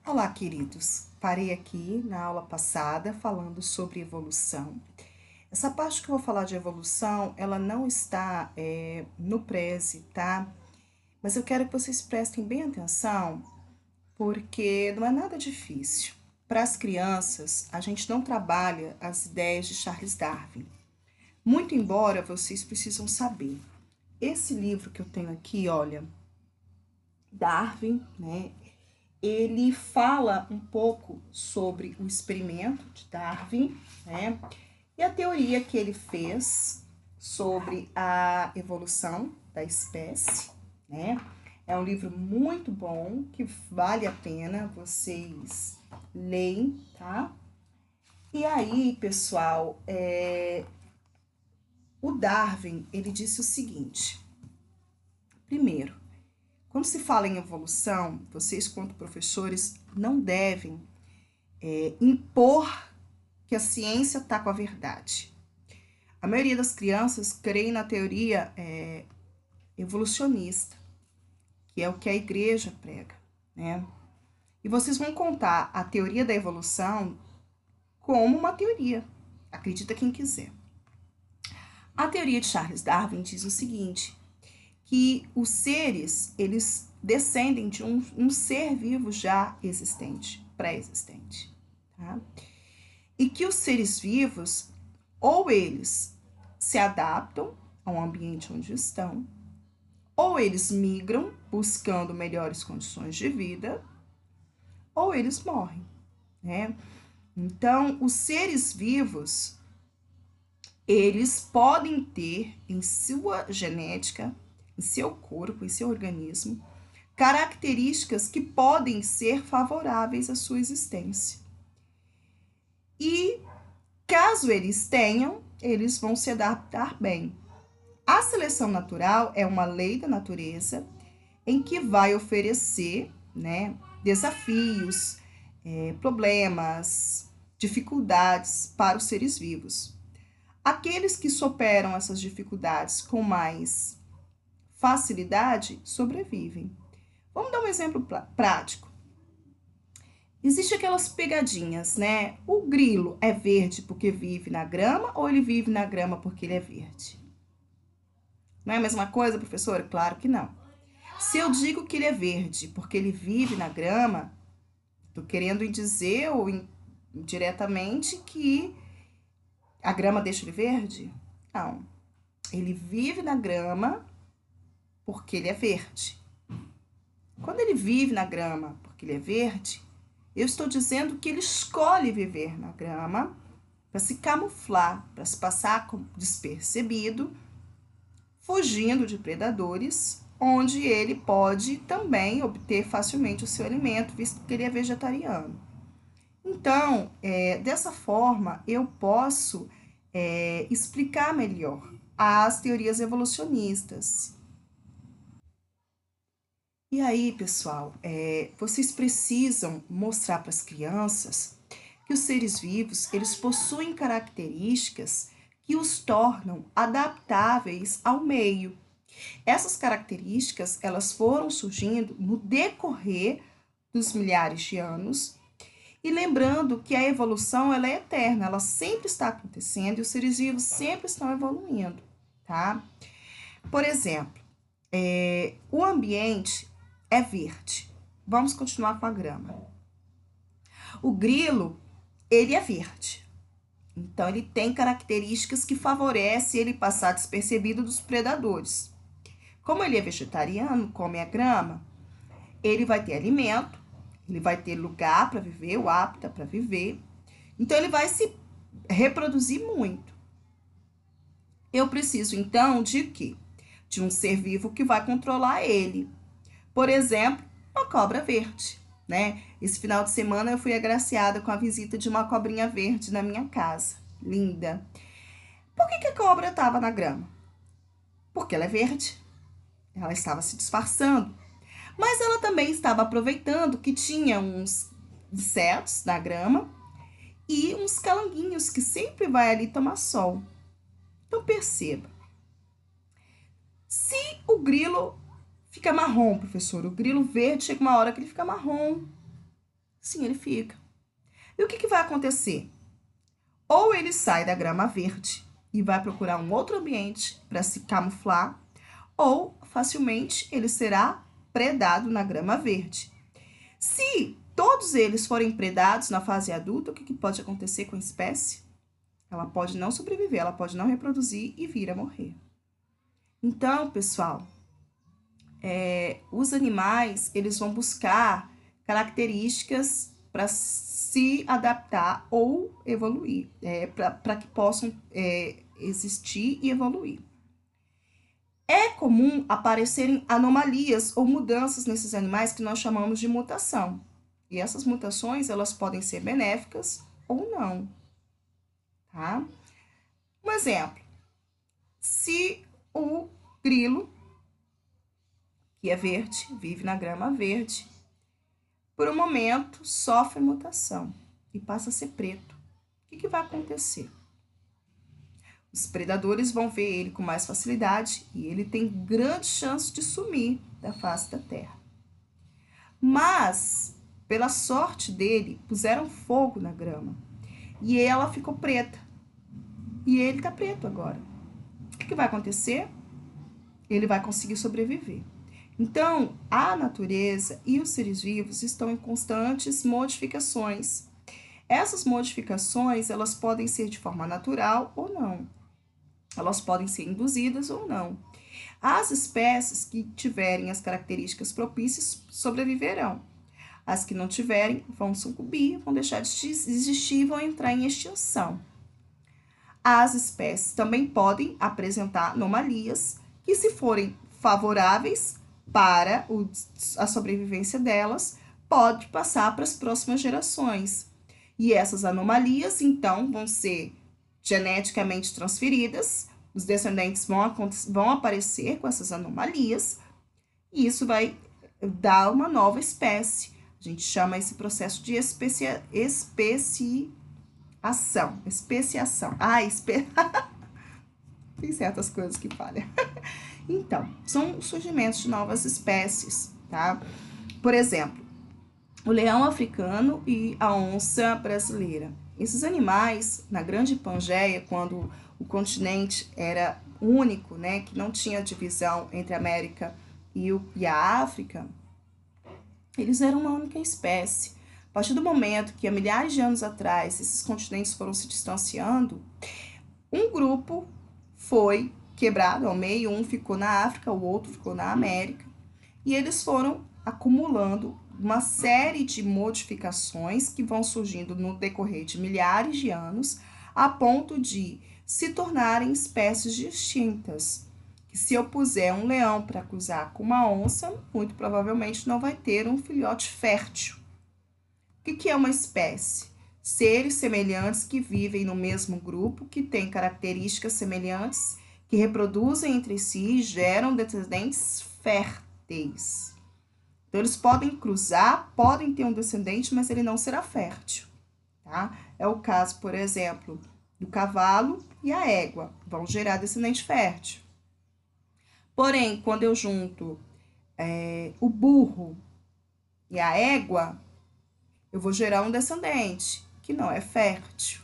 Olá, queridos. Parei aqui na aula passada falando sobre evolução. Essa parte que eu vou falar de evolução, ela não está no Prezi, tá? Mas eu quero que vocês prestem bem atenção, porque não é nada difícil. Para as crianças, a gente não trabalha as ideias de Charles Darwin. Muito embora vocês precisam saber. Esse livro que eu tenho aqui, olha, Darwin, né? Ele fala um pouco sobre o experimento de Darwin, né? E a teoria que ele fez sobre a evolução da espécie, né? É um livro muito bom que vale a pena vocês lerem, tá? E aí, pessoal, o Darwin, ele disse o seguinte: primeiro, quando se fala em evolução, vocês, quanto professores, não devem impor que a ciência está com a verdade. A maioria das crianças crê na teoria evolucionista, que é o que a igreja prega, né? E vocês vão contar a teoria da evolução como uma teoria, acredita quem quiser. A teoria de Charles Darwin diz o seguinte, que os seres, eles descendem de um ser vivo já existente, pré-existente, tá? E que os seres vivos, ou eles se adaptam ao ambiente onde estão, ou eles migram buscando melhores condições de vida, ou eles morrem, né? Então, os seres vivos, eles podem ter em sua genética, em seu corpo, em seu organismo, características que podem ser favoráveis à sua existência. E caso eles tenham, eles vão se adaptar bem. A seleção natural é uma lei da natureza em que vai oferecer, né, desafios, problemas, dificuldades para os seres vivos. Aqueles que superam essas dificuldades com mais facilidade sobrevivem. Vamos dar um exemplo prático. Existem aquelas pegadinhas, né? O grilo é verde porque vive na grama ou ele vive na grama porque ele é verde? Não é a mesma coisa, professora? Claro que não. Se eu digo que ele é verde porque ele vive na grama, estou querendo dizer ou indiretamente que a grama deixa ele verde? Não. Ele vive na grama porque ele é verde. Quando ele vive na grama porque ele é verde, eu estou dizendo que ele escolhe viver na grama para se camuflar, para se passar despercebido, fugindo de predadores, onde ele pode também obter facilmente o seu alimento, visto que ele é vegetariano. Então, dessa forma, eu posso explicar melhor as teorias evolucionistas. E aí, pessoal, vocês precisam mostrar para as crianças que os seres vivos, eles possuem características que os tornam adaptáveis ao meio. Essas características, elas foram surgindo no decorrer dos milhares de anos, e lembrando que a evolução, ela é eterna, ela sempre está acontecendo e os seres vivos sempre estão evoluindo, tá? Por exemplo, o ambiente é verde. Vamos continuar com a grama. O grilo, ele é verde. Então, ele tem características que favorecem ele passar despercebido dos predadores. Como ele é vegetariano, come a grama, ele vai ter alimento, ele vai ter lugar para viver, o hábitat para viver. Então, ele vai se reproduzir muito. Eu preciso, então, de quê? De um ser vivo que vai controlar ele. Por exemplo, uma cobra verde, né? Esse final de semana eu fui agraciada com a visita de uma cobrinha verde na minha casa. Linda. Por que a cobra estava na grama? Porque ela é verde. Ela estava se disfarçando. Mas ela também estava aproveitando que tinha uns insetos na grama e uns calanguinhos que sempre vai ali tomar sol. Então perceba. Se o grilo fica marrom, professor, o grilo verde chega uma hora que ele fica marrom. Sim, ele fica. E o que vai acontecer? Ou ele sai da grama verde e vai procurar um outro ambiente para se camuflar, ou facilmente ele será predado na grama verde. Se todos eles forem predados na fase adulta, o que pode acontecer com a espécie? Ela pode não sobreviver, ela pode não reproduzir e vir a morrer. Então, pessoal, os animais, eles vão buscar características para se adaptar ou evoluir, para que possam existir e evoluir. É comum aparecerem anomalias ou mudanças nesses animais que nós chamamos de mutação. E essas mutações, elas podem ser benéficas ou não, tá? Um exemplo, se o grilo, que é verde, vive na grama verde, por um momento sofre mutação e passa a ser preto, o que vai acontecer? Os predadores vão ver ele com mais facilidade e ele tem grande chance de sumir da face da terra. Mas, pela sorte dele, puseram fogo na grama e ela ficou preta. E ele tá preto agora. O que vai acontecer? Ele vai conseguir sobreviver. Então, a natureza e os seres vivos estão em constantes modificações. Essas modificações, elas podem ser de forma natural ou não. Elas podem ser induzidas ou não. As espécies que tiverem as características propícias sobreviverão. As que não tiverem vão sucumbir, vão deixar de existir e vão entrar em extinção. As espécies também podem apresentar anomalias que, se forem favoráveis para a sobrevivência delas, pode passar para as próximas gerações. E essas anomalias, então, vão ser geneticamente transferidas, os descendentes vão aparecer com essas anomalias, e isso vai dar uma nova espécie. A gente chama esse processo de especiação. Tem certas coisas que falham. Então, são surgimentos de novas espécies, tá? Por exemplo, o leão africano e a onça brasileira. Esses animais, na Grande Pangeia, quando o continente era único, né, que não tinha divisão entre a América e a África, eles eram uma única espécie. A partir do momento que, há milhares de anos atrás, esses continentes foram se distanciando, um grupo foi quebrado ao meio, um ficou na África, o outro ficou na América, e eles foram acumulando uma série de modificações que vão surgindo no decorrer de milhares de anos, a ponto de se tornarem espécies distintas. Que se eu puser um leão para cruzar com uma onça, muito provavelmente não vai ter um filhote fértil. O que é uma espécie? Seres semelhantes que vivem no mesmo grupo, que têm características semelhantes, que reproduzem entre si e geram descendentes férteis. Então, eles podem cruzar, podem ter um descendente, mas ele não será fértil, tá? É o caso, por exemplo, do cavalo e a égua, vão gerar descendente fértil. Porém, quando eu junto o burro e a égua, eu vou gerar um descendente que não é fértil,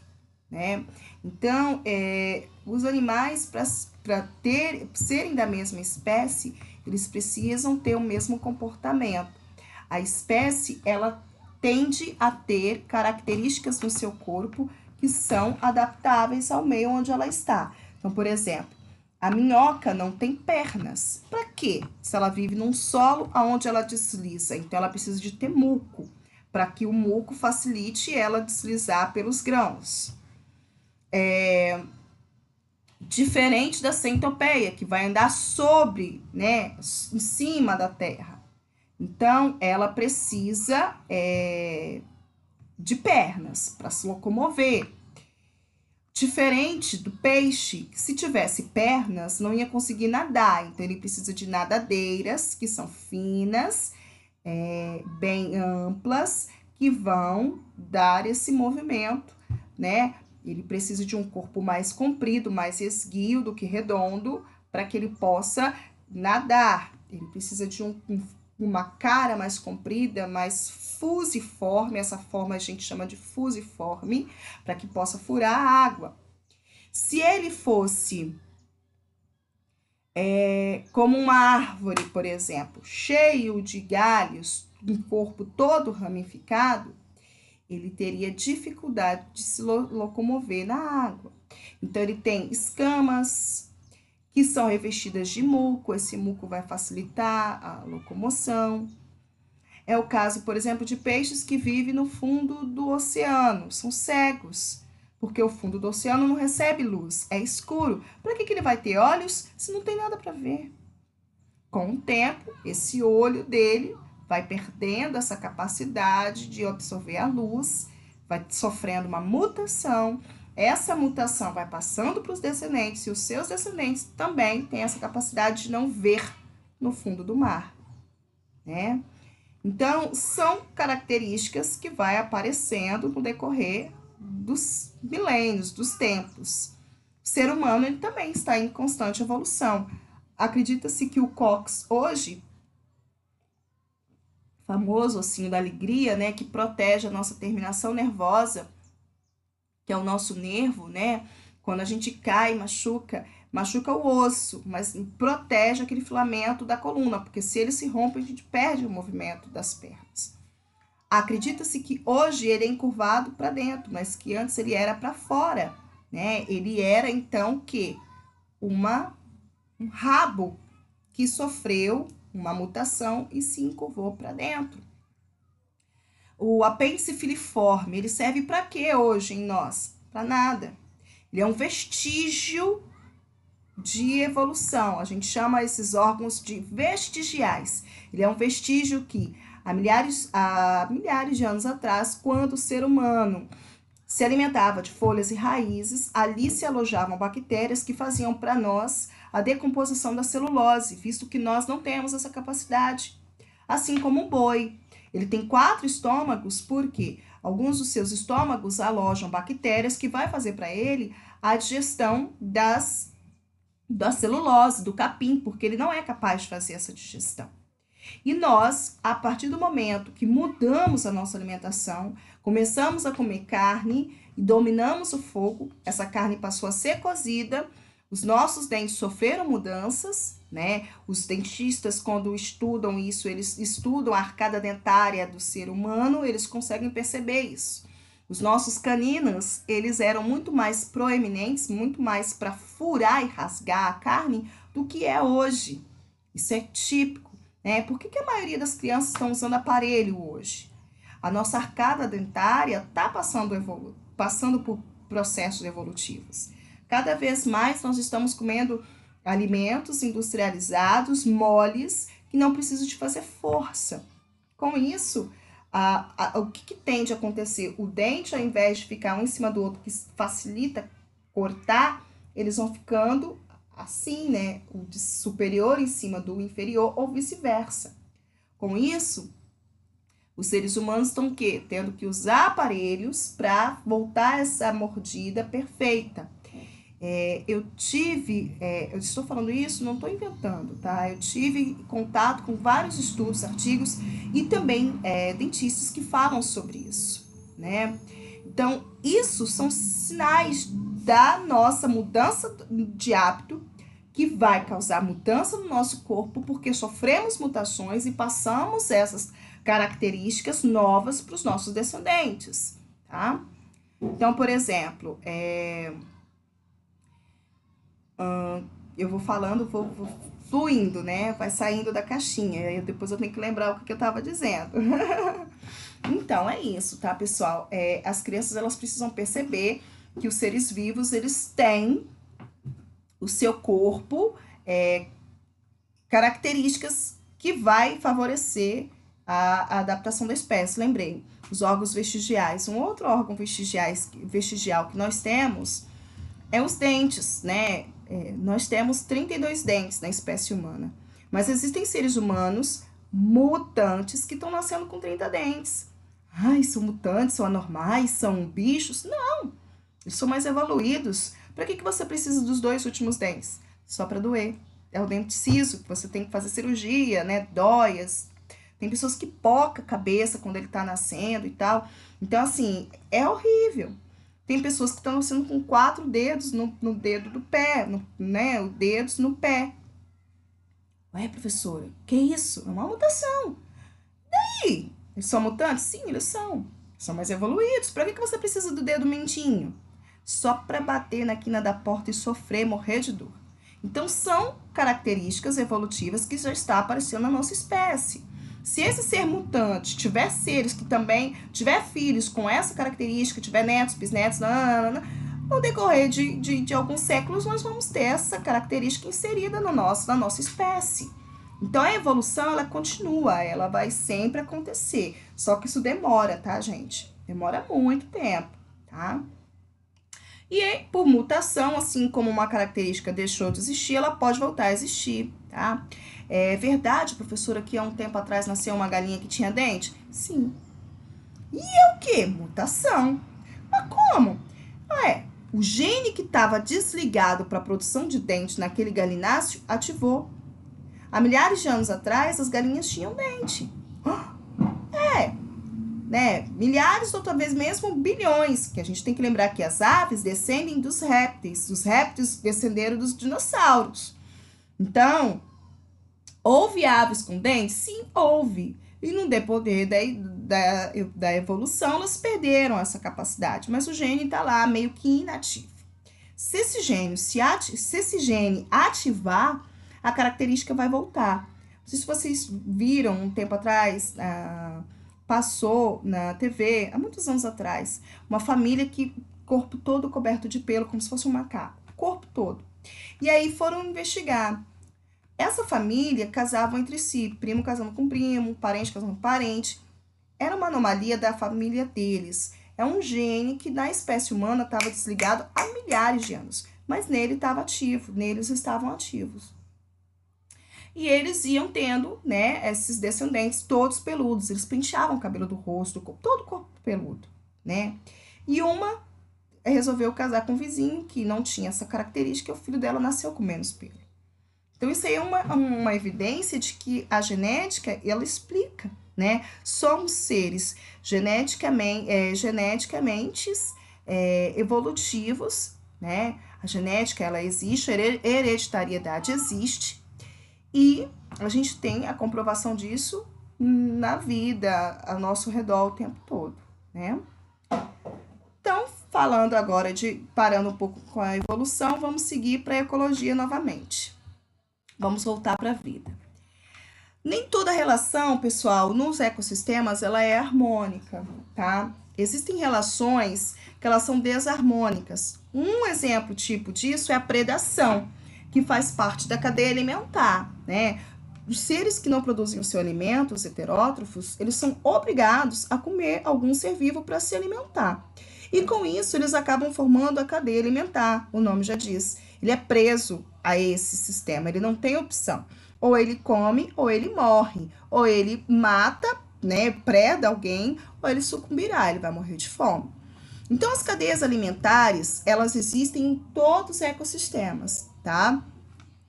né? Então, os animais, para serem da mesma espécie, eles precisam ter o mesmo comportamento. A espécie, ela tende a ter características no seu corpo que são adaptáveis ao meio onde ela está. Então, por exemplo, a minhoca não tem pernas. Para quê? Se ela vive num solo onde ela desliza. Então, ela precisa de ter muco, para que o muco facilite ela deslizar pelos grãos. Diferente da centopeia, que vai andar sobre, né, em cima da terra. Então, ela precisa de pernas para se locomover. Diferente do peixe, que se tivesse pernas, não ia conseguir nadar. Então, ele precisa de nadadeiras, que são finas, bem amplas, que vão dar esse movimento, né? Ele precisa de um corpo mais comprido, mais esguio do que redondo, para que ele possa nadar. Ele precisa de uma cara mais comprida, mais fusiforme, essa forma a gente chama de fusiforme, para que possa furar a água. Se ele fosse como uma árvore, por exemplo, cheio de galhos, um corpo todo ramificado, ele teria dificuldade de se locomover na água. Então, ele tem escamas que são revestidas de muco, esse muco vai facilitar a locomoção. É o caso, por exemplo, de peixes que vivem no fundo do oceano, são cegos, porque o fundo do oceano não recebe luz, é escuro. Para que ele vai ter olhos se não tem nada para ver? Com o tempo, esse olho dele vai perdendo essa capacidade de absorver a luz, vai sofrendo uma mutação. Essa mutação vai passando para os descendentes e os seus descendentes também têm essa capacidade de não ver no fundo do mar, né? Então, são características que vai aparecendo no decorrer dos milênios, dos tempos. O ser humano ele também está em constante evolução. Acredita-se que o cóccix hoje, famoso ossinho da alegria, né, que protege a nossa terminação nervosa, que é o nosso nervo, né? Quando a gente cai, machuca o osso, mas protege aquele filamento da coluna, porque se ele se rompe, a gente perde o movimento das pernas. Acredita-se que hoje ele é encurvado para dentro, mas que antes ele era para fora, né? Ele era, então, que um rabo que sofreu uma mutação e se encurvou para dentro. O apêndice filiforme, ele serve para quê hoje em nós? Para nada. Ele é um vestígio de evolução. A gente chama esses órgãos de vestigiais. Ele é um vestígio que, há milhares de anos atrás, quando o ser humano se alimentava de folhas e raízes, ali se alojavam bactérias que faziam para nós a decomposição da celulose, visto que nós não temos essa capacidade. Assim como o boi. Ele tem 4 estômagos, porque alguns dos seus estômagos alojam bactérias que vai fazer para ele a digestão da celulose, do capim, porque ele não é capaz de fazer essa digestão. E nós, a partir do momento que mudamos a nossa alimentação, começamos a comer carne e dominamos o fogo, essa carne passou a ser cozida, os nossos dentes sofreram mudanças, né? Os dentistas, quando estudam isso, eles estudam a arcada dentária do ser humano, eles conseguem perceber isso. Os nossos caninos, eles eram muito mais proeminentes, muito mais para furar e rasgar a carne do que é hoje. Isso é típico, né? Por que a maioria das crianças estão usando aparelho hoje? A nossa arcada dentária está passando por processos evolutivos. Cada vez mais nós estamos comendo alimentos industrializados, moles, que não precisam de fazer força. Com isso, o que tende a acontecer? O dente, ao invés de ficar um em cima do outro, que facilita cortar, eles vão ficando assim, né? O superior em cima do inferior ou vice-versa. Com isso, os seres humanos estão o quê? Tendo que usar aparelhos para voltar essa mordida perfeita. Eu estou falando isso, não estou inventando, tá? Eu tive contato com vários estudos, artigos e também dentistas que falam sobre isso, né? Então, isso são sinais da nossa mudança de hábito que vai causar mudança no nosso corpo porque sofremos mutações e passamos essas características novas para os nossos descendentes, tá? Então, por exemplo, eu vou falando, vou fluindo, né? Vai saindo da caixinha. Aí depois eu tenho que lembrar o que eu estava dizendo. Então, é isso, tá, pessoal? As crianças, elas precisam perceber que os seres vivos, eles têm o seu corpo, características que vai favorecer a adaptação da espécie. Lembrei, os órgãos vestigiais. Um outro órgão vestigial que nós temos é os dentes, né? Nós temos 32 dentes na espécie humana, mas existem seres humanos mutantes que estão nascendo com 30 dentes. Ai, são mutantes, são anormais, são bichos? Não, eles são mais evoluídos. Para que você precisa dos 2 últimos dentes? Só para doer. É o dente ciso, que você tem que fazer cirurgia, né? Dói. Tem pessoas que pocam a cabeça quando ele tá nascendo e tal. Então, assim, é horrível. Tem pessoas que estão nascendo com 4 dedos no dedo do pé, né? Os dedos no pé. Ué, professora, que isso? É uma mutação. E eles são mutantes? Sim, eles são. São mais evoluídos. Para que você precisa do dedo mindinho? Só para bater na quina da porta e sofrer, morrer de dor. Então, são características evolutivas que já está aparecendo na nossa espécie. Se esse ser mutante tiver seres que também tiver filhos com essa característica, tiver netos, bisnetos, no decorrer de alguns séculos, nós vamos ter essa característica inserida na nossa espécie. Então, a evolução, ela continua, ela vai sempre acontecer. Só que isso demora, tá, gente? Demora muito tempo, tá? E por mutação, assim como uma característica deixou de existir, ela pode voltar a existir, tá? É verdade, professora, que há um tempo atrás nasceu uma galinha que tinha dente? Sim. E é o quê? Mutação. Mas como? O gene que estava desligado para a produção de dente naquele galináceo ativou. Há milhares de anos atrás, as galinhas tinham dente. Né? Milhares ou talvez mesmo bilhões, que a gente tem que lembrar que as aves descendem dos répteis, os répteis descenderam dos dinossauros. Então, houve aves com dentes? Sim, houve. E no decorrer da evolução, elas perderam essa capacidade, mas o gene está lá meio que inativo. Se esse gene ativar, a característica vai voltar. Não sei se vocês viram um tempo atrás, passou na TV, há muitos anos atrás, uma família que corpo todo coberto de pelo, como se fosse um macaco, corpo todo. E aí foram investigar. Essa família casava entre si, primo casando com primo, parente casando com parente. Era uma anomalia da família deles. É um gene que na espécie humana estava desligado há milhares de anos, mas nele estava ativo, neles estavam ativos. E eles iam tendo, né, esses descendentes todos peludos, eles penteavam o cabelo do rosto, todo o corpo peludo, né? E uma resolveu casar com um vizinho que não tinha essa característica e o filho dela nasceu com menos pelo. Então, isso aí é uma evidência de que a genética, ela explica, né? Somos seres geneticamente evolutivos, né? A genética, ela existe, a hereditariedade existe, e a gente tem a comprovação disso na vida, ao nosso redor o tempo todo, né? Então, falando agora parando um pouco com a evolução, vamos seguir para a ecologia novamente. Vamos voltar para a vida. Nem toda relação, pessoal, nos ecossistemas, ela é harmônica, tá? Existem relações que elas são desarmônicas. Um exemplo tipo disso é a predação, que faz parte da cadeia alimentar, né? Os seres que não produzem o seu alimento, os heterótrofos, eles são obrigados a comer algum ser vivo para se alimentar. E com isso, eles acabam formando a cadeia alimentar, o nome já diz. Ele é preso a esse sistema, ele não tem opção. Ou ele come, ou ele morre. Ou ele mata, né, preda alguém, ou ele sucumbirá, ele vai morrer de fome. Então, as cadeias alimentares, elas existem em todos os ecossistemas, tá?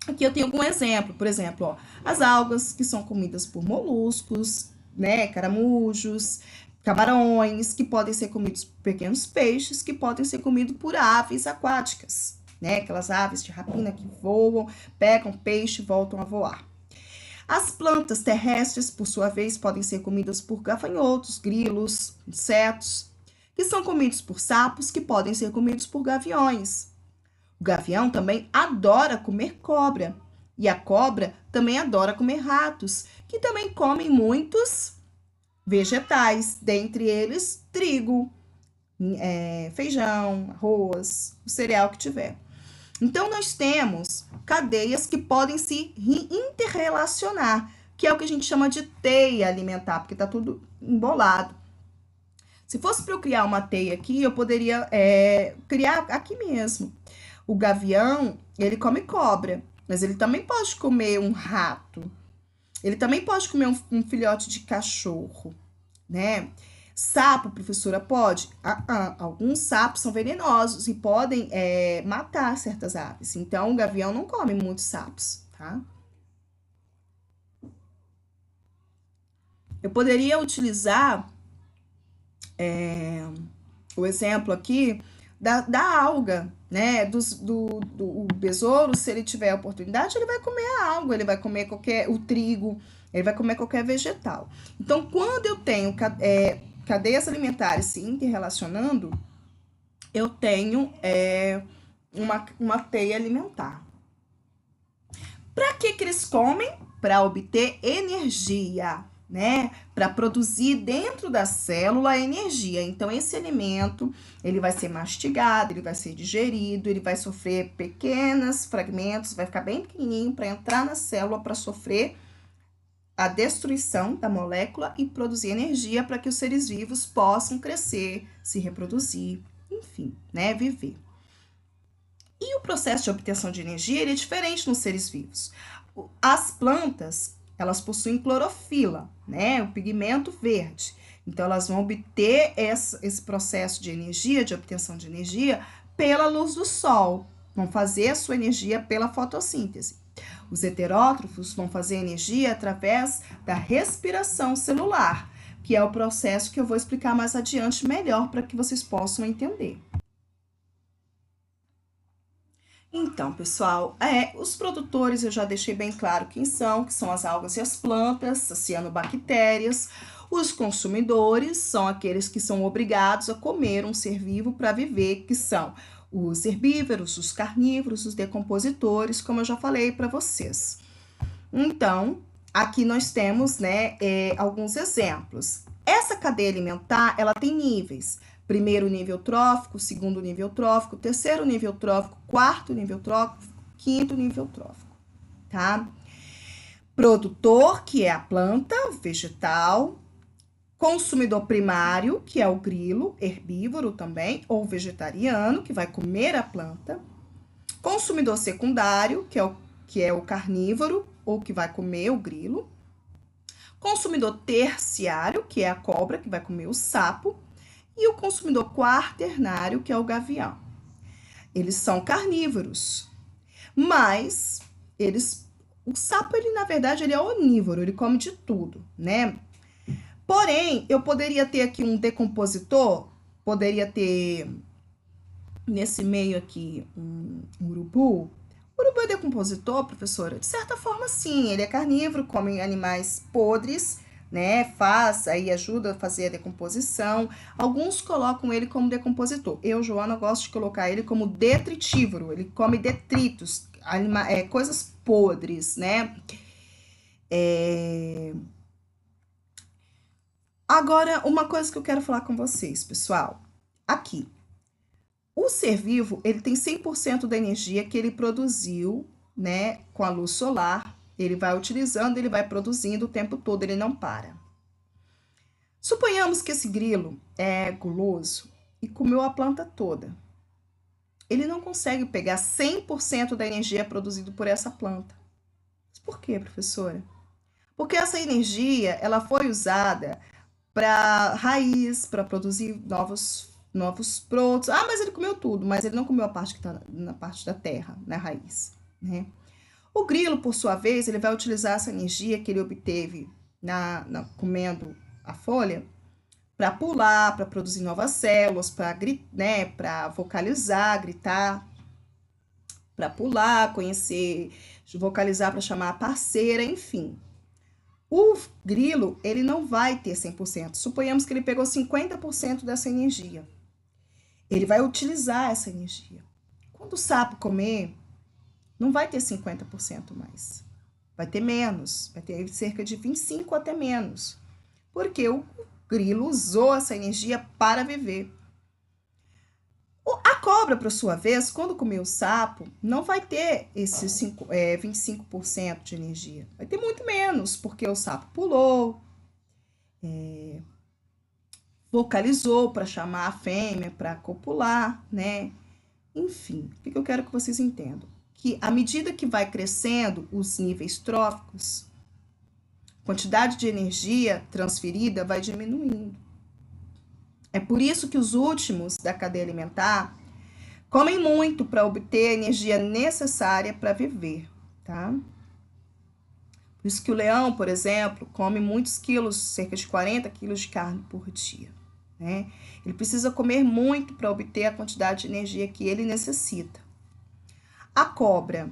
Aqui eu tenho algum exemplo, por exemplo, ó, as algas que são comidas por moluscos, né, caramujos, camarões, que podem ser comidos por pequenos peixes, que podem ser comidos por aves aquáticas, né, aquelas aves de rapina que voam, pegam peixe e voltam a voar. As plantas terrestres, por sua vez, podem ser comidas por gafanhotos, grilos, insetos, que são comidos por sapos, que podem ser comidos por gaviões. O gavião também adora comer cobra. E a cobra também adora comer ratos, que também comem muitos vegetais, dentre eles trigo, feijão, arroz, o cereal que tiver. Então, nós temos cadeias que podem se interrelacionar, que é o que a gente chama de teia alimentar, porque está tudo embolado. Se fosse para eu criar uma teia aqui, eu poderia criar aqui mesmo. O gavião, ele come cobra, mas ele também pode comer um rato. Ele também pode comer um filhote de cachorro, né? Sapo, professora, pode? Alguns sapos são venenosos e podem matar certas aves. Então, o gavião não come muitos sapos, tá? Eu poderia utilizar o exemplo aqui da alga, né? Do besouro, se ele tiver a oportunidade, ele vai comer a alga, ele vai comer o trigo, ele vai comer qualquer vegetal. Então, quando eu tenho cadeias alimentares se interrelacionando, eu tenho uma teia alimentar. Para que eles comem? Para obter energia, né? Para produzir dentro da célula energia. Então, esse alimento, ele vai ser mastigado, ele vai ser digerido, ele vai sofrer pequenos fragmentos, vai ficar bem pequenininho para entrar na célula, para sofrer a destruição da molécula e produzir energia para que os seres vivos possam crescer, se reproduzir, enfim, né? Viver. E o processo de obtenção de energia ele é diferente nos seres vivos. As plantas, elas possuem clorofila, né? O pigmento verde. Então, elas vão obter esse processo de energia, de obtenção de energia, pela luz do sol. Vão fazer a sua energia pela fotossíntese. Os heterótrofos vão fazer energia através da respiração celular, que é o processo que eu vou explicar mais adiante melhor para que vocês possam entender. Então, pessoal, os produtores eu já deixei bem claro quem são, que são as algas e as plantas, as cianobactérias. Os consumidores são aqueles que são obrigados a comer um ser vivo para viver, que são os herbívoros, os carnívoros, os decompositores, como eu já falei para vocês. Então, aqui nós temos, né, alguns exemplos. Essa cadeia alimentar, ela tem níveis. Primeiro nível trófico, segundo nível trófico, terceiro nível trófico, quarto nível trófico, quinto nível trófico, tá? Produtor, que é a planta, vegetal. Consumidor primário, que é o grilo, herbívoro também, ou vegetariano, que vai comer a planta. Consumidor secundário, que é o carnívoro, ou que vai comer o grilo. Consumidor terciário, que é a cobra, que vai comer o sapo. E o consumidor quaternário, que é o gavião. Eles são carnívoros, mas o sapo, ele na verdade, ele é onívoro, ele come de tudo, né? Porém, eu poderia ter aqui um decompositor, poderia ter nesse meio aqui um urubu. O urubu é decompositor, professora? De certa forma, sim, ele é carnívoro, come animais podres, né? Ajuda a fazer a decomposição. Alguns colocam ele como decompositor. Eu, Joana, gosto de colocar ele como detritívoro. Ele come detritos, coisas podres, né? Agora, uma coisa que eu quero falar com vocês, pessoal. Aqui, o ser vivo, ele tem 100% da energia que ele produziu, né? Com a luz solar. Ele vai utilizando, ele vai produzindo o tempo todo, ele não para. Suponhamos que esse grilo é guloso e comeu a planta toda. Ele não consegue pegar 100% da energia produzida por essa planta. Mas por quê, professora? Porque essa energia, ela foi usada para raiz, para produzir novos brotos. Ah, mas ele comeu tudo, mas ele não comeu a parte que está na parte da terra, na raiz, né? O grilo, por sua vez, ele vai utilizar essa energia que ele obteve comendo a folha para pular, para produzir novas células, para né, para vocalizar, gritar, para pular, conhecer, vocalizar para chamar a parceira, enfim. O grilo, ele não vai ter 100%. Suponhamos que ele pegou 50% dessa energia. Ele vai utilizar essa energia. Quando o sapo comer, não vai ter 50% mais. Vai ter menos. Vai ter cerca de 25% até menos. Porque o grilo usou essa energia para viver. A cobra, por sua vez, quando comer o sapo, não vai ter esse 25% de energia. Vai ter muito menos, porque o sapo pulou, vocalizou para chamar a fêmea, para copular, né? Enfim, o que eu quero que vocês entendam? Que à medida que vai crescendo os níveis tróficos, a quantidade de energia transferida vai diminuindo. É por isso que os últimos da cadeia alimentar comem muito para obter a energia necessária para viver, tá? Por isso que o leão, por exemplo, come muitos quilos, cerca de 40 quilos de carne por dia, né? Ele precisa comer muito para obter a quantidade de energia que ele necessita. A cobra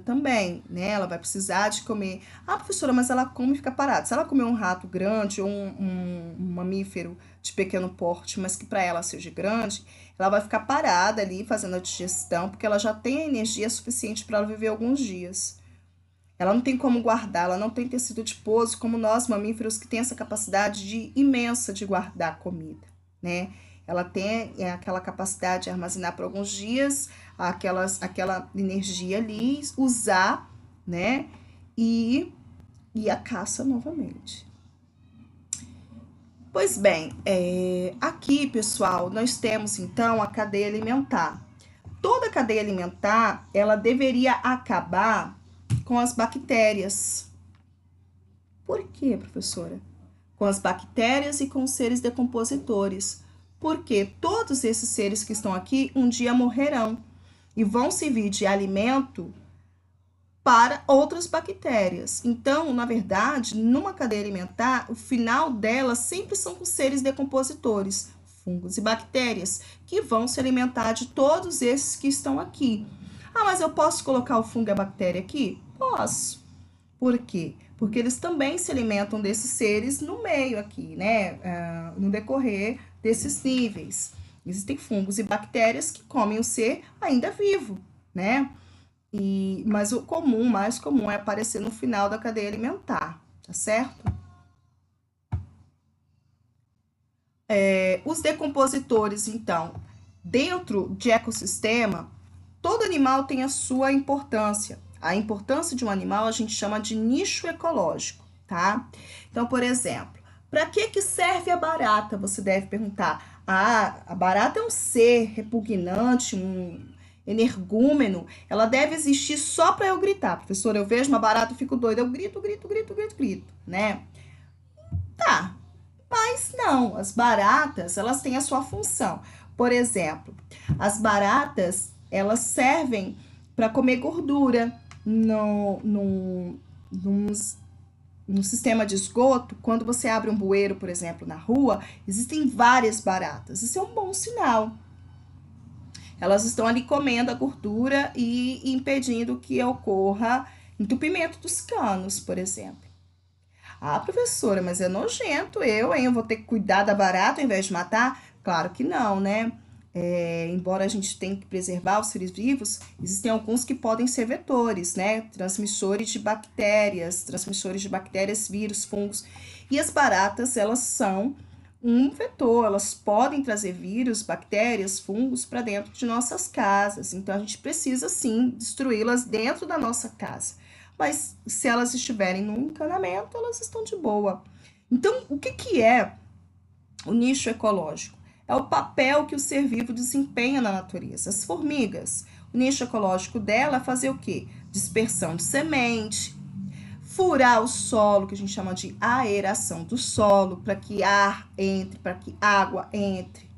também, né? Ela vai precisar de comer. Ah, professora, mas ela come e fica parada. Se ela comer um rato grande ou um mamífero de pequeno porte, mas que para ela seja grande, ela vai ficar parada ali fazendo a digestão, porque ela já tem a energia suficiente para ela viver alguns dias. Ela não tem como guardar, ela não tem tecido adiposo como nós, mamíferos, que tem essa capacidade imensa de guardar comida, né? Ela tem aquela capacidade de armazenar por alguns dias aquela energia ali, usar, né? E a caça novamente. Pois bem, aqui, pessoal, nós temos então a cadeia alimentar. Toda a cadeia alimentar, ela deveria acabar com as bactérias. Por quê, professora? Com as bactérias e com os seres decompositores. Porque todos esses seres que estão aqui um dia morrerão e vão servir de alimento para outras bactérias. Então, na verdade, numa cadeia alimentar, o final dela sempre são os seres decompositores, fungos e bactérias, que vão se alimentar de todos esses que estão aqui. Ah, mas eu posso colocar o fungo e a bactéria aqui? Posso. Por quê? Porque eles também se alimentam desses seres no meio aqui, né? No decorrer desses níveis. Existem fungos e bactérias que comem o ser ainda vivo, né? Mas o comum, mais comum, é aparecer no final da cadeia alimentar, tá certo? Os decompositores, então, dentro de ecossistema, todo animal tem a sua importância. A importância de um animal a gente chama de nicho ecológico, tá? Então, por exemplo, para que serve a barata? Você deve perguntar. Ah, a barata é um ser repugnante, um energúmeno. Ela deve existir só para eu gritar. Professora, eu vejo uma barata e fico doida. Eu grito, grito, grito, grito, grito, né? Tá, mas não, as baratas, elas têm a sua função. Por exemplo, as baratas, elas servem para comer gordura no sistema de esgoto. Quando você abre um bueiro, por exemplo, na rua, existem várias baratas. Isso é um bom sinal. Elas estão ali comendo a gordura e impedindo que ocorra entupimento dos canos, por exemplo. Ah, professora, mas é nojento hein? Eu vou ter que cuidar da barata ao invés de matar? Claro que não, né? Embora a gente tenha que preservar os seres vivos, existem alguns que podem ser vetores, né? Transmissores de bactérias, vírus, fungos. E as baratas, elas são um vetor, elas podem trazer vírus, bactérias, fungos para dentro de nossas casas. Então a gente precisa sim destruí-las dentro da nossa casa. Mas se elas estiverem no encanamento, elas estão de boa. Então, o que é o nicho ecológico? É o papel que o ser vivo desempenha na natureza. As formigas, o nicho ecológico dela é fazer o quê? Dispersão de semente, furar o solo, que a gente chama de aeração do solo, para que ar entre, para que água entre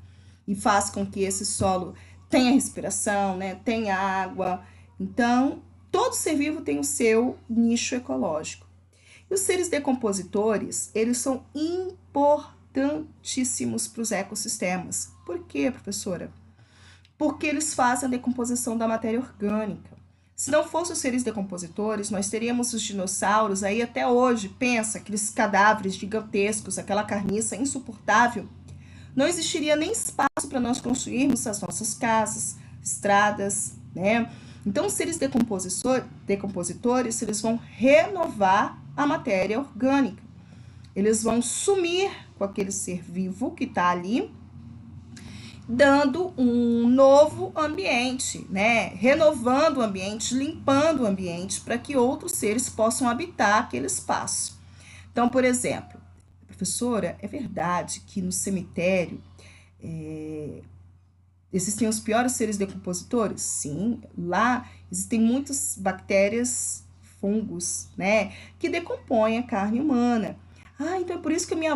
e faça com que esse solo tenha respiração, né? Tenha água. Então, todo ser vivo tem o seu nicho ecológico. E os seres decompositores, eles são importantíssimos para os ecossistemas. Por quê, professora? Porque eles fazem a decomposição da matéria orgânica. Se não fossem os seres decompositores, nós teríamos os dinossauros aí até hoje. Pensa, aqueles cadáveres gigantescos, aquela carniça insuportável. Não existiria nem espaço para nós construirmos as nossas casas, estradas, né? Então, os seres decompositores, eles vão renovar a matéria orgânica. Eles vão sumir com aquele ser vivo que está ali, dando um novo ambiente, né? Renovando o ambiente, limpando o ambiente para que outros seres possam habitar aquele espaço. Então, por exemplo, professora, é verdade que no cemitério existem os piores seres decompositores? Sim, lá existem muitas bactérias, fungos, né, que decompõem a carne humana. Ah, então é por isso que minha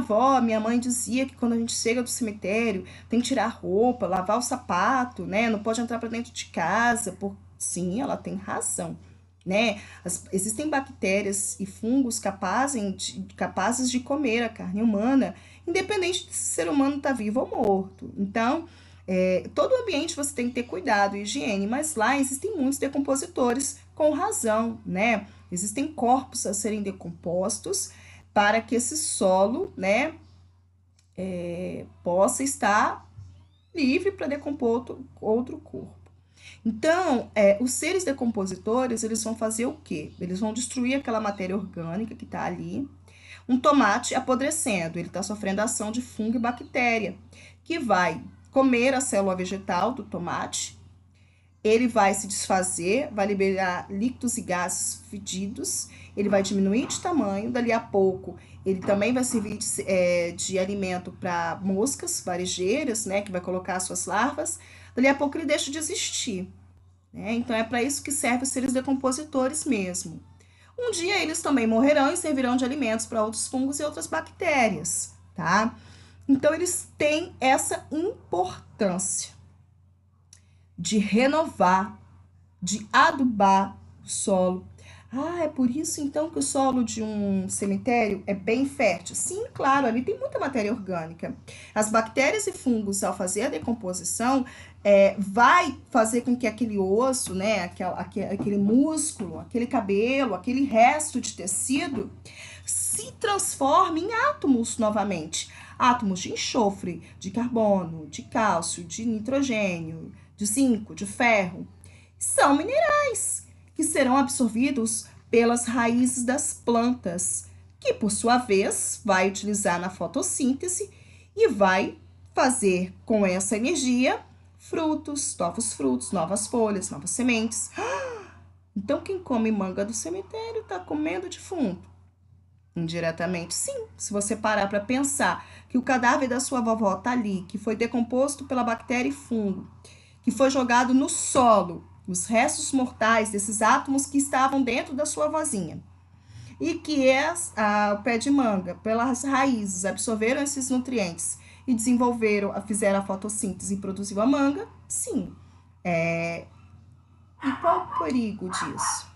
mãe dizia que quando a gente chega do cemitério, tem que tirar a roupa, lavar o sapato, né, não pode entrar para dentro de casa. Sim, ela tem razão. né? Existem bactérias e fungos capazes de comer a carne humana, independente se o ser humano está vivo ou morto. Então, todo ambiente você tem que ter cuidado e higiene, mas lá existem muitos decompositores com razão, né? Existem corpos a serem decompostos para que esse solo, né, possa estar livre para decompor outro corpo. Então, os seres decompositores, eles vão fazer o quê? Eles vão destruir aquela matéria orgânica que está ali. Um tomate apodrecendo, ele está sofrendo a ação de fungo e bactéria, que vai comer a célula vegetal do tomate, ele vai se desfazer, vai liberar líquidos e gases fedidos, ele vai diminuir de tamanho, dali a pouco ele também vai servir de alimento para moscas varejeiras, né, que vai colocar suas larvas, dali a pouco ele deixa de existir, né? Então é para isso que servem os seres decompositores mesmo. Um dia eles também morrerão e servirão de alimentos para outros fungos e outras bactérias, tá? Então eles têm essa importância de renovar, de adubar o solo. Ah, é por isso então que o solo de um cemitério é bem fértil? Sim, claro, ali tem muita matéria orgânica. As bactérias e fungos, ao fazer a decomposição, vai fazer com que aquele osso, né, aquele músculo, aquele cabelo, aquele resto de tecido se transforme em átomos novamente. Átomos de enxofre, de carbono, de cálcio, de nitrogênio, de zinco, de ferro. São minerais que serão absorvidos pelas raízes das plantas, que por sua vez vai utilizar na fotossíntese e vai fazer com essa energia frutos, novos frutos, novas folhas, novas sementes. Então quem come manga do cemitério está comendo defunto. Indiretamente, sim. Se você parar para pensar que o cadáver da sua vovó tá ali, que foi decomposto pela bactéria e fungo, que foi jogado no solo, os restos mortais desses átomos que estavam dentro da sua vozinha, e que o pé de manga, pelas raízes, absorveram esses nutrientes e fizeram a fotossíntese e produziu a manga, sim. E qual o perigo disso?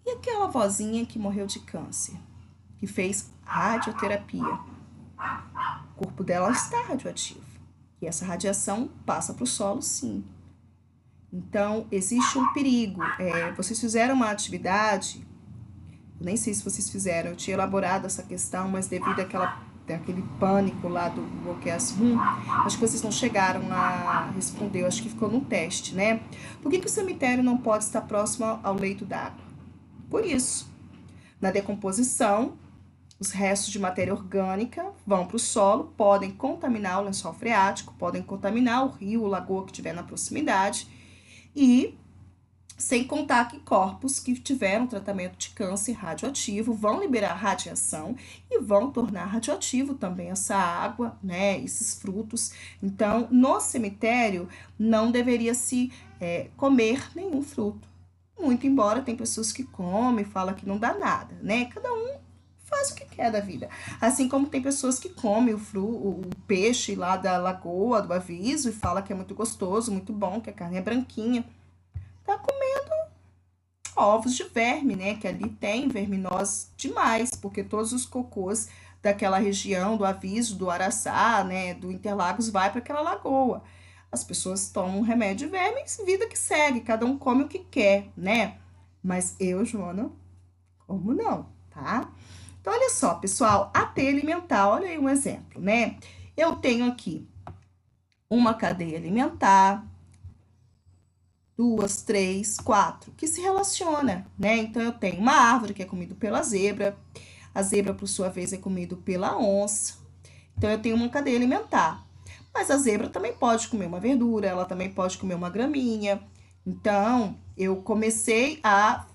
E aquela vozinha que morreu de câncer, que fez radioterapia? O corpo dela está radioativo. E essa radiação passa para o solo, sim. Então, existe um perigo. Vocês fizeram uma atividade, nem sei se vocês fizeram, eu tinha elaborado essa questão, mas devido àquele pânico lá do Walkers Room, acho que vocês não chegaram a responder, acho que ficou no teste, né? Por que o cemitério não pode estar próximo ao leito d'água? Por isso, na decomposição, os restos de matéria orgânica vão para o solo, podem contaminar o lençol freático, podem contaminar o rio, o lagoa que tiver na proximidade, e sem contar que corpos que tiveram tratamento de câncer radioativo vão liberar radiação e vão tornar radioativo também essa água, né, esses frutos. Então, no cemitério, não deveria se comer nenhum fruto. Muito embora tem pessoas que comem, falam que não dá nada, né? Cada um faz o que quer da vida. Assim como tem pessoas que comem o peixe lá da lagoa, do aviso, e fala que é muito gostoso, muito bom, que a carne é branquinha. Tá comendo ovos de verme, né? Que ali tem verminose demais, porque todos os cocôs daquela região, do aviso, do Araçá, né, do Interlagos, vai para aquela lagoa. As pessoas tomam um remédio de verme e vida que segue, cada um come o que quer, né? Mas eu, Joana, como não, tá? Então, olha só, pessoal, a teia alimentar, olha aí um exemplo, né? Eu tenho aqui uma cadeia alimentar, 2, 3, 4, que se relaciona, né? Então, eu tenho uma árvore que é comida pela zebra, a zebra, por sua vez, é comida pela onça. Então, eu tenho uma cadeia alimentar. Mas a zebra também pode comer uma verdura, ela também pode comer uma graminha. Então, eu comecei a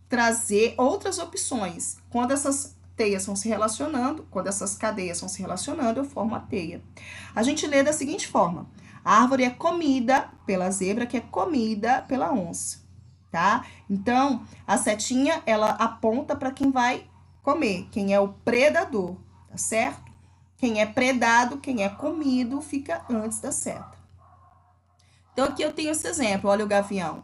trazer outras opções. Quando essas teias vão se relacionando, quando essas cadeias vão se relacionando, eu formo a teia. A gente lê da seguinte forma: a árvore é comida pela zebra, que é comida pela onça, tá? Então, a setinha, ela aponta para quem vai comer, quem é o predador, tá certo? Quem é predado, quem é comido, fica antes da seta. Então, aqui eu tenho esse exemplo. Olha o gavião.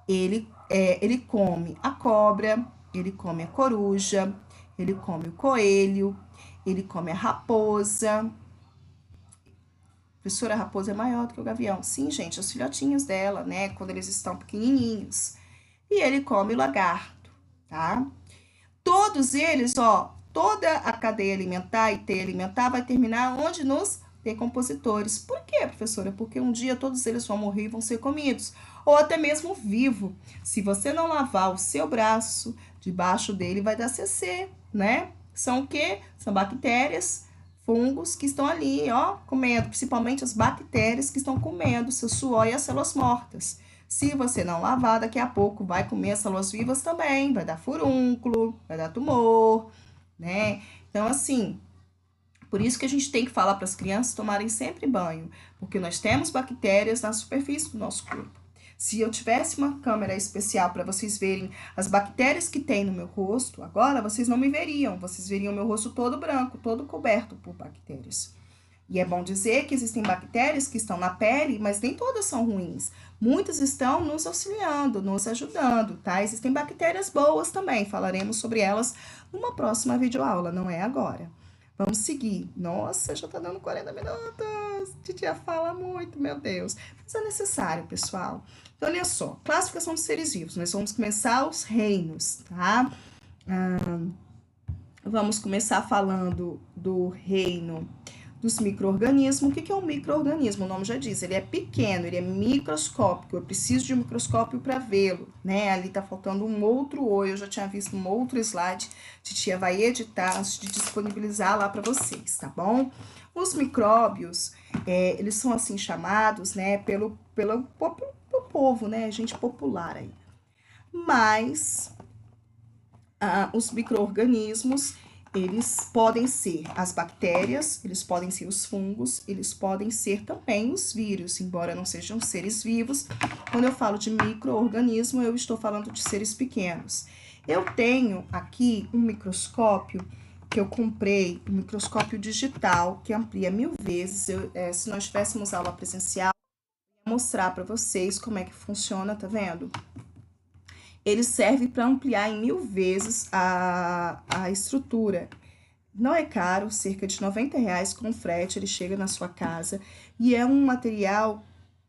Ele Ele come a cobra, ele come a coruja, ele come o coelho, ele come a raposa. Professora, a raposa é maior do que o gavião. Sim, gente, os filhotinhos dela, né, quando eles estão pequenininhos. E ele come o lagarto, tá? Todos eles, ó, toda a cadeia alimentar e teia alimentar vai terminar onde? Nos decompositores. Por quê, professora? Porque um dia todos eles vão morrer e vão ser comidos. Ou até mesmo vivo. Se você não lavar o seu braço, debaixo dele vai dar CC, né? São o quê? São bactérias, fungos que estão ali, ó, comendo. Principalmente as bactérias que estão comendo seu suor e as células mortas. Se você não lavar, daqui a pouco vai comer as células vivas também, vai dar furúnculo, vai dar tumor, né? Então, assim, por isso que a gente tem que falar para as crianças tomarem sempre banho, porque nós temos bactérias na superfície do nosso corpo. Se eu tivesse uma câmera especial para vocês verem as bactérias que tem no meu rosto, agora vocês não me veriam, vocês veriam meu rosto todo branco, todo coberto por bactérias. E é bom dizer que existem bactérias que estão na pele, mas nem todas são ruins. Muitas estão nos auxiliando, nos ajudando, tá? Existem bactérias boas também, falaremos sobre elas numa próxima videoaula, não é agora. Vamos seguir. Nossa, já tá dando 40 minutos. Titia fala muito, meu Deus. Mas é necessário, pessoal. Então, olha só, classificação dos seres vivos. Nós vamos começar os reinos, tá? Vamos começar falando do reino dos micro-organismos. O que é um micro-organismo? O nome já diz, ele é pequeno, ele é microscópico, eu preciso de um microscópio para vê-lo, né? Ali tá faltando um outro oi, eu já tinha visto um outro slide, titia vai editar antes de disponibilizar lá para vocês, tá bom? Os micróbios, eles são assim chamados, né, pelo povo, né, gente popular aí. Mas os micro-organismos, eles podem ser as bactérias, eles podem ser os fungos, eles podem ser também os vírus, embora não sejam seres vivos. Quando eu falo de micro-organismo, eu estou falando de seres pequenos. Eu tenho aqui um microscópio que eu comprei, um microscópio digital, que amplia 1000 vezes. Se nós tivéssemos aula presencial, eu ia mostrar para vocês como é que funciona, tá vendo? Ele serve para ampliar em 1000 vezes a estrutura. Não é caro, cerca de R$90 com frete, ele chega na sua casa e é um material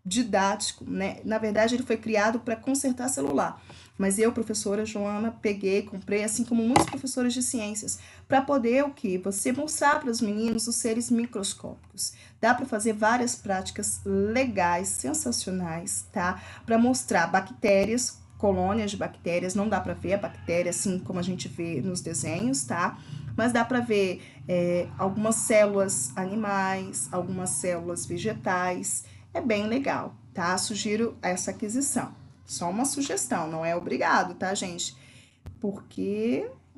didático, né? Na verdade, ele foi criado para consertar celular. Mas eu, professora Joana, peguei, comprei, assim como muitos professores de ciências, para poder o quê? Você mostrar para os meninos os seres microscópicos. Dá para fazer várias práticas legais, sensacionais, tá? Para mostrar bactérias, colônias de bactérias, não dá para ver a bactéria assim como a gente vê nos desenhos, tá? Mas dá para ver algumas células animais, algumas células vegetais, é bem legal, tá? Sugiro essa aquisição. Só uma sugestão, não é obrigado, tá, gente?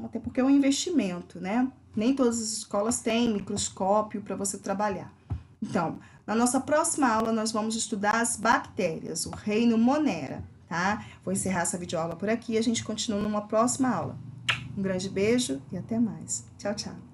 Até porque é um investimento, né? Nem todas as escolas têm microscópio para você trabalhar. Então, na nossa próxima aula, nós vamos estudar as bactérias, o reino Monera, tá? Vou encerrar essa videoaula por aqui e a gente continua numa próxima aula. Um grande beijo e até mais. Tchau, tchau.